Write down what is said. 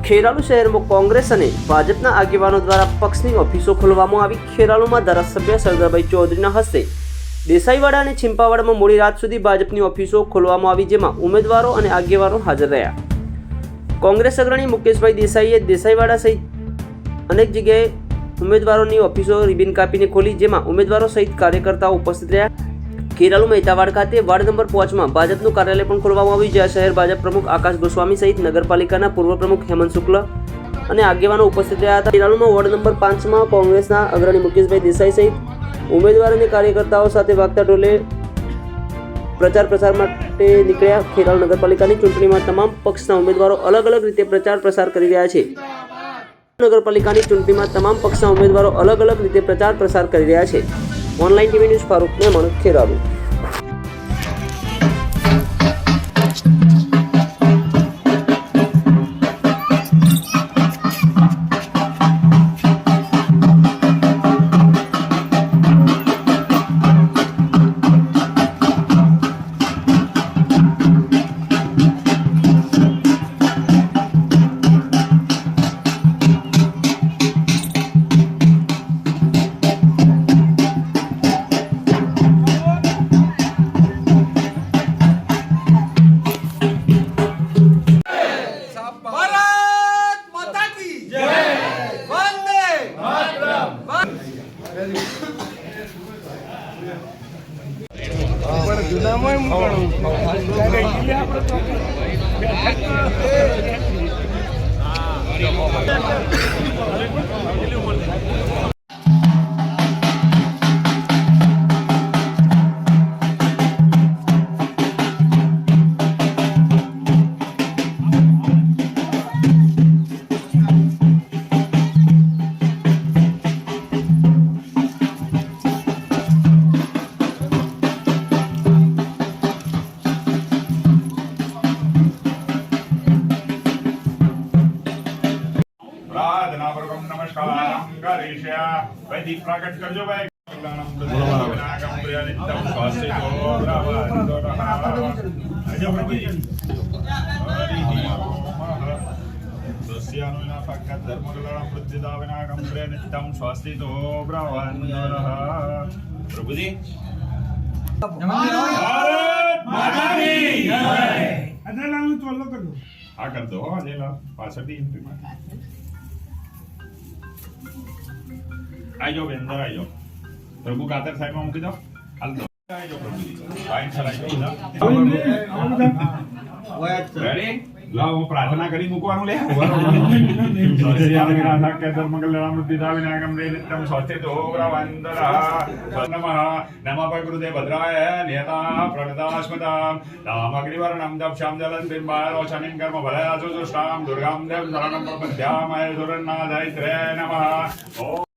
ખેરાલુ શહેરમાં કોંગ્રેસ અને ભાજપના આગેવાનો દ્વારા પક્ષની ઓફિસો ખોલવામાં આવી। ખેરાલુમાં ધારાસભ્ય સરદારભાઈ ચૌધરીના હસ્તે દેસાઈવાડા અને છીંપાવાડામાં મોડી રાત સુધી ભાજપની ઓફિસો ખોલવામાં આવી, જેમાં ઉમેદવારો અને આગેવાનો હાજર રહ્યા। કોંગ્રેસ અગ્રણી મુકેશભાઈ દેસાઈએ દેસાઈવાડા સહિત અનેક જગ્યાએ ઉમેદવારોની ઓફિસો રિબિન કાપીને ખોલી, જેમાં ઉમેદવારો સહિત કાર્યકર્તાઓ ઉપસ્થિત રહ્યા। ખેરાલુ મહેતાવાડ ખાતે વાર્ડ નંબર 5માં ભાજપનું કાર્યાલય પણ ખોલવામાં આવ્યું, જ્યાં શહેર ભાજપ પ્રમુખ આકાશ ગોસ્વામી સહિત નગરપાલિકાના પૂર્વ પ્રમુખ હેમંત શુક્લ અને આગેવાનો ઉપસ્થિત રહ્યા હતા। ખેરાલુમાં વોર્ડ નંબર 5માં કોંગ્રેસના અગ્રણી મુકેશભાઈ દેસાઈ સહિત ઉમેદવાર અને કાર્યકર્તાઓ સાથે વાગતા ઢોલે પ્રચાર પ્રસાર માટે નીકળ્યા। ખેરાલુ નગરપાલિકાની ચૂંટણીમાં તમામ પક્ષના ઉમેદવારો અલગ અલગ રીતે પ્રચાર પ્રસાર કરી રહ્યા છે। નગરપાલિકાની ચૂંટણીમાં તમામ પક્ષના ઉમેદવારો અલગ અલગ રીતે પ્રચાર પ્રસાર કરી રહ્યા છે। Online TV news Farooq Memon, Kheralu. દીપ પ્રગટ કરજો ભાઈ। પ્રભુજી હા કર દો પાછળથી आई जाओ अंदर आई जाओ। प्रभु कातर साइड में मुकी दो हाल दो आई जाओ प्रभु जी वाइन चलाई दो रेडी लाओ प्रार्थना करी मुकवानु ले सस्यामिनाथ के धर्मकल्याणं बुद्धिदाविनायकं नित्यं स्वस्थितो ब्रह्मवन्दरः नमः नमः गुरुदेव भद्राय नियता प्रणतास्मता नामग्निवर्णं दक्षां जलं बिम्बारोचनीं कर्म भलयासु दुष्टां दुर्गां देव शरणं प्रपद्यामहे सुरन्नाथैत्रे नमः।